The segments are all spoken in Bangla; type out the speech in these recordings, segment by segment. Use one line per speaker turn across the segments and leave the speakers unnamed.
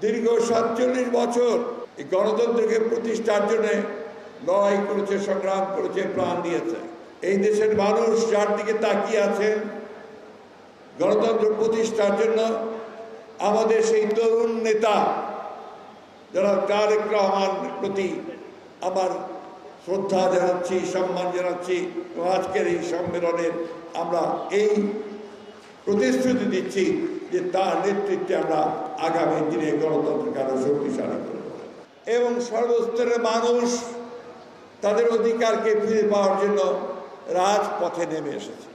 দীর্ঘ ৪৭ বছর এই গণতন্ত্রকে প্রতিষ্ঠার জন্য লড়াই করেছে, সংগ্রাম করেছে, প্রাণ দিয়েছে। এই দেশের মানুষ যার দিকে তাকিয়ে আছেন গণতন্ত্র প্রতিষ্ঠার জন্য, আমাদের সেই তরুণ নেতা যারা তারেক রহমানের প্রতি আমার শ্রদ্ধা জানাচ্ছি, সম্মান জানাচ্ছি। আজকের এই সম্মেলনের আমরা এই প্রতিশ্রুতি দিচ্ছি যে তার নেতৃত্বে আমরা আগামী দিনে গণতন্ত্রকে আরো শক্তিশালী করব এবং সর্বস্তরের মানুষ তাদের অধিকারকে ফিরে পাওয়ার জন্য রাজপথে নেমে এসেছে।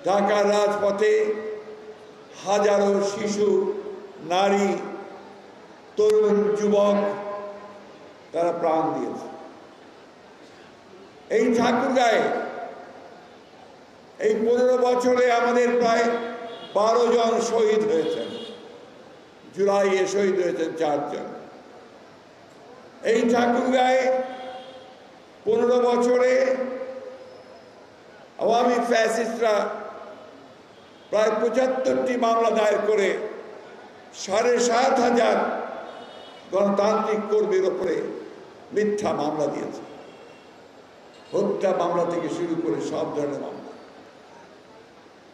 ঢাকার রাজপথে হাজারো শিশু, নারী, তরুণ, যুবক তারা প্রাণ দিয়েছে। এই ঠাকুরগাঁয়ে এই 15 বছরে আমাদের প্রায় 12 জন শহীদ হয়েছেন। জুলাইয়ে শহীদ হয়েছেন 4 জন। এই ঠাকুরগাঁয়ে 15 বছরে আওয়ামী ফ্যাসিস্টরা প্রায় 75টি মামলা দায়ের করে 7,500 গণতান্ত্রিক কর্মীর ওপরে মিথ্যা মামলা দিয়েছে। হত্যা মামলা থেকে শুরু করে সব ধরনের মামলা।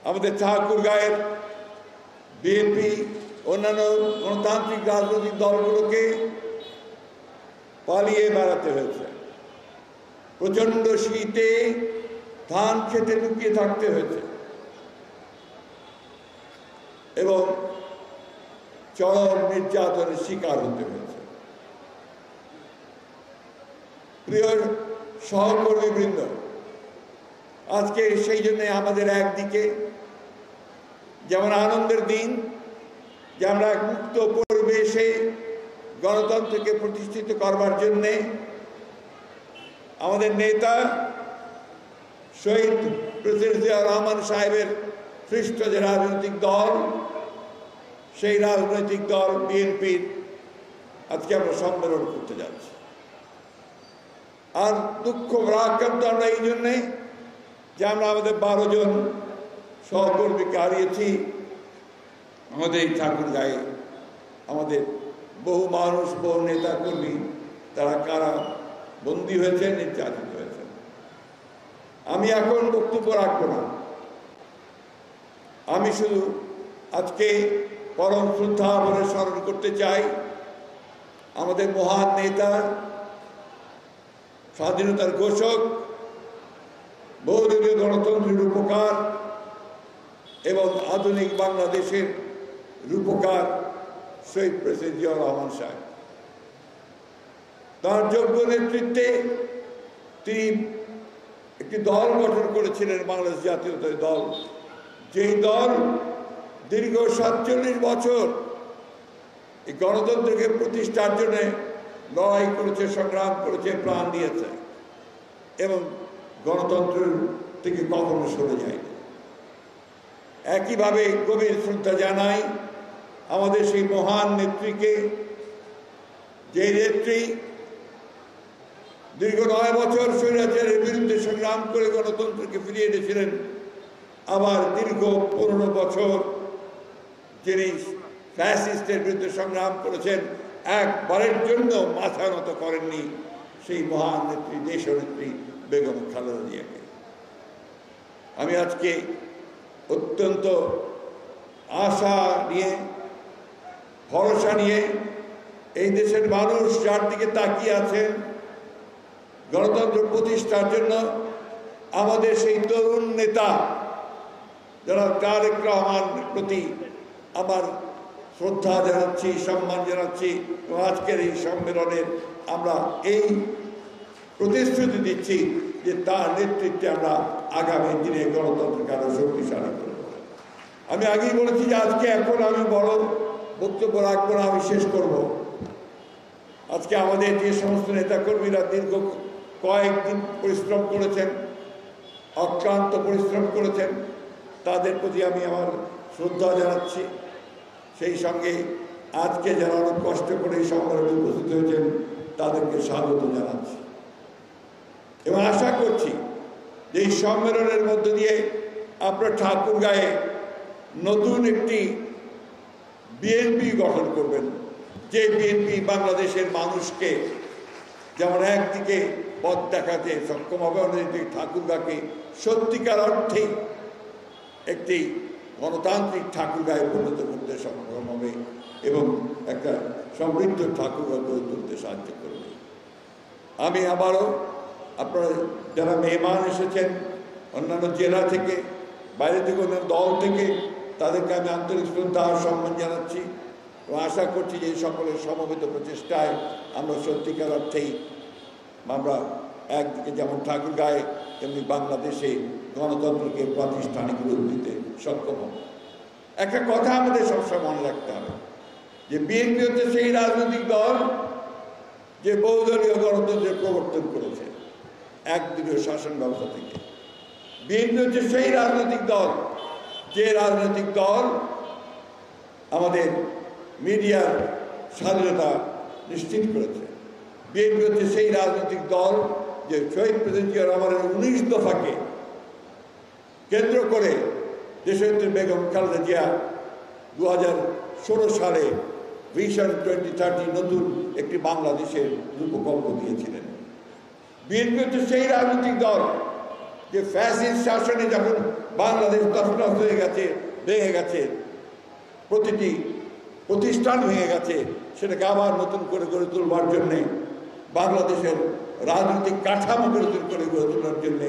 আমাদের ঠাকুরগাঁয়ের বিএনপি অন্যান্য গণতান্ত্রিক রাজনৈতিক দলগুলোকে পালিয়ে বেড়াতে হয়েছে। প্রচন্ড শীতে ধান খেতে লুকিয়ে থাকতে হয়েছে এবং চরম নির্যাতনের শিকার হতে হয়েছে। প্রিয় সহকর্মীবৃন্দ, আজকে সেই জন্য আমাদের একদিকে যেমন আনন্দের দিন যে আমরা মুক্ত পরিবেশে গণতন্ত্রকে প্রতিষ্ঠিত করবার জন্যে আমাদের নেতা শহীদ প্রেসিডেন্ট জিয়াউর রহমান সাহেবের সৃষ্ট যে রাজনৈতিক দল, সেই রাজনৈতিক দল বিএনপির আজকে আমরা সম্মেলন করতে যাচ্ছি। আর দুঃখ ভারাক্রান্ত আমরা এই জন্যে যে আমরা আমাদের 12 জন সহকর্মীকে হারিয়েছি। আমাদের এই ঠাকুরগাঁয়ে আমাদের বহু মানুষ, বহু নেতা কর্মী তারা কারা বন্দী হয়েছেন, নির্যাতিত হয়েছেন। আমি এখন বক্তব্য রাখব না। আমি শুধু আজকে পরম শ্রদ্ধা বলে স্মরণ করতে চাই আমাদের মহান নেতা, স্বাধীনতার ঘোষক, বহুদলীয় গণতন্ত্রের রূপকার এবং আধুনিক বাংলাদেশের রূপকার শহীদ প্রেসিডেন্ট জিয়াউর রহমান সাহেব। তার যোগ্য নেতৃত্বে তিনি একটি দল গঠন করেছিলেন, বাংলাদেশ জাতীয়তাবাদী দল, যেই দল দীর্ঘ ৪৭ বছর এই গণতন্ত্রকে প্রতিষ্ঠার জন্য লড়াই করেছে, সংগ্রাম করেছে, প্রাণ দিয়েছে এবং গণতন্ত্র থেকে কখনো সরে যায়নি। একইভাবে গভীর শ্রদ্ধা জানাই আমাদের সেই মহান নেত্রীকে, যে নেত্রী দীর্ঘ 9 বছর স্বৈরাচারের বিরুদ্ধে সংগ্রাম করে গণতন্ত্রকে ফিরিয়ে এনেছিলেন। আবার দীর্ঘ 15 বছর যিনি ফ্যাসিস্টের বিরুদ্ধে সংগ্রাম করেছেন, একবারের জন্য মাথা নত করেননি সেই মহান নেত্রী, দেশনেত্রী বেগম খালেদা জিয়াকে। আমি আজকে অত্যন্ত আশা নিয়ে, ভরসা নিয়ে এই দেশের মানুষ যার দিকে তাকিয়ে আছেন গণতন্ত্র প্রতিষ্ঠার জন্য, আমাদের সেই তরুণ নেতা যারা তারেক রহমানের প্রতি আমার শ্রদ্ধা জানাচ্ছি, সম্মান জানাচ্ছি। আজকের এই সম্মেলনের আমরা এই প্রতিশ্রুতি দিচ্ছি যে তার নেতৃত্বে আমরা আগামী দিনে গণতন্ত্রকে আরো শক্তিশালী করব। আমি আগেই বলেছি যে আজকে এখন আমি বড় বক্তব্য রাখবো না, আমি শেষ করব। আজকে আমাদের যে সমস্ত নেতাকর্মীরা দীর্ঘ কয়েকদিন পরিশ্রম করেছেন, অক্লান্ত পরিশ্রম করেছেন, তাদের প্রতি আমি আমার শ্রদ্ধা জানাচ্ছি। সেই সঙ্গে আজকে যারা অনেক কষ্ট করে এই সম্মেলনে উপস্থিত হয়েছেন তাদেরকে স্বাগত জানাচ্ছি এবং আশা করছি যে এই সম্মেলনের মধ্য দিয়ে আপনারা ঠাকুরগাঁয়ে নতুন একটি বিএনপি গঠন করবেন, যে বিএনপি বাংলাদেশের মানুষকে যেমন একদিকে পথ দেখাতে সক্ষম হবে, অন্যদিকে ঠাকুরগাঁকে সত্যিকার অর্থে একটি গণতান্ত্রিক ঠাকুরগাঁয়ে পরিণত করতে সক্ষম হবে এবং একটা সমৃদ্ধ ঠাকুরগাঁ গড়ে তুলতে সাহায্য করবে। আমি আবারও আপনারা যারা মেহমান এসেছেন অন্যান্য জেলা থেকে, বাইরে থেকে, অন্যান্য দল থেকে, তাদেরকে আমি আন্তরিক শ্রদ্ধা ও সম্মান জানাচ্ছি এবং আশা করছি যে এই সকলের সমবেত প্রচেষ্টায় আমরা সত্যিকার অর্থেই আমরা একদিকে যেমন ঠাকুরগাঁয়ে তেমনি বাংলাদেশে গণতন্ত্রকে প্রাতিষ্ঠানিক রূপ দিতে সক্ষম হব। একটা কথা আমাদের সবসময় মনে রাখতে হবে যে বিএনপি হচ্ছে সেই রাজনৈতিক দল যে বহুদলীয় গণতন্ত্রের প্রবর্তন করেছে একদলীয় শাসন ব্যবস্থা থেকে। বিএনপি হচ্ছে সেই রাজনৈতিক দল যে রাজনৈতিক দল আমাদের মিডিয়ার স্বাধীনতা নিশ্চিত করেছে। বিএনপি হচ্ছে সেই রাজনৈতিক দল যে শহীদ প্রেসিডেন্ট জিয়া রহমানের 19 দফাকে কেন্দ্র করে দেশনেত্রী বেগম খালেদা জিয়া 2016 সালে ভিশন 2030 নতুন একটি বাংলাদেশের রূপকল্প দিয়েছিলেন। বিএনপি হচ্ছে সেই রাজনৈতিক দল যে ফ্যাসিস্ট শাসনে যখন বাংলাদেশ তছনছ হয়ে গেছে, ভেঙে গেছে, প্রতিটি প্রতিষ্ঠান ভেঙে গেছে, সেটাকে আবার নতুন করে গড়ে তুলবার জন্যে, বাংলাদেশের রাজনৈতিক কাঠামো নতুন করে গড়ে তোলার জন্যে,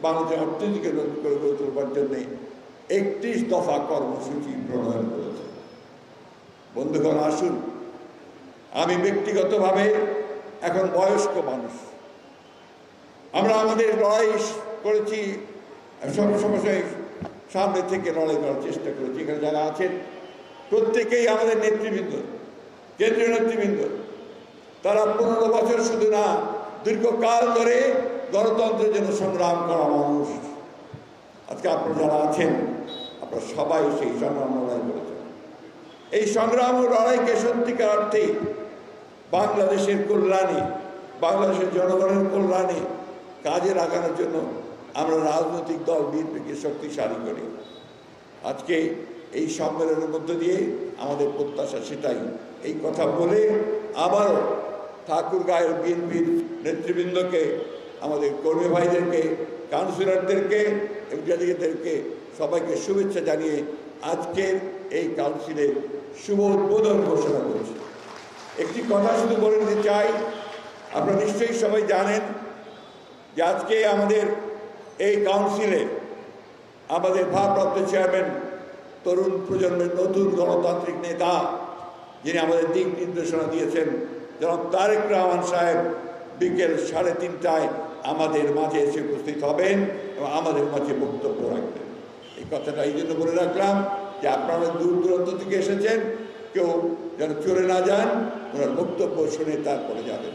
বাংলাদেশের অর্থনীতিকে নতুন করে গড়ে তুলবার জন্যে 31 দফা কর্মসূচি প্রণয়ন করেছে। বন্ধুগণ, আসুন, আমি ব্যক্তিগতভাবে এখন বয়স্ক মানুষ, আমরা আমাদের লড়াই করেছি, সব সময় সামনে থেকে লড়াই করার চেষ্টা করেছি। এখানে যারা আছেন প্রত্যেকেই আমাদের নেতৃবৃন্দ, কেন্দ্রীয় নেতৃবৃন্দ, তারা 15 বছর শুধু না, দীর্ঘকাল ধরে গণতন্ত্রের জন্য সংগ্রাম করা মানুষ। আজকে আপনারা যারা আছেন, আপনারা সবাই সেই সংগ্রাম লড়াই করেছেন। এই সংগ্রাম ও লড়াইকে সত্যিকার অর্থেই বাংলাদেশের কল্যাণে, বাংলাদেশের জনগণের কল্যাণে কাজে লাগানোর জন্য আমরা রাজনৈতিক দল বিএনপিকে শক্তিশালী করি। আজকে এই সম্মেলনের মধ্য দিয়ে আমাদের প্রত্যাশা সেটাই। এই কথা বলে আবারও ঠাকুরগাঁয়ের বিএনপির নেতৃবৃন্দকে, আমাদের কর্মী ভাইদেরকে, কাউন্সিলরদেরকে এবং জাতিদেরকে সবাইকে শুভেচ্ছা জানিয়ে আজকের এই কাউন্সিলের শুভ উদ্বোধন ঘোষণা করছি। একটি কথা শুধু বলে দিতে চাই, আপনারা নিশ্চয়ই সবাই জানেন যে আজকে আমাদের এই কাউন্সিলে আমাদের ভারপ্রাপ্ত চেয়ারম্যান, তরুণ প্রজন্মের নতুন গণতান্ত্রিক নেতা, যিনি আমাদের দিক নির্দেশনা দিয়েছেন, জনাব তারেক রহমান সাহেব বিকেল 3:30টায় আমাদের মাঝে এসে উপস্থিত হবেন এবং আমাদের মাঝে বক্তব্য রাখবেন। এই কথাটা এই জন্য বলে রাখলাম যে আপনারা দূর দূরান্ত থেকে এসেছেন, কেউ যেন চলে না যান, ওনার বক্তব্য শুনে তারপরে যাবেন।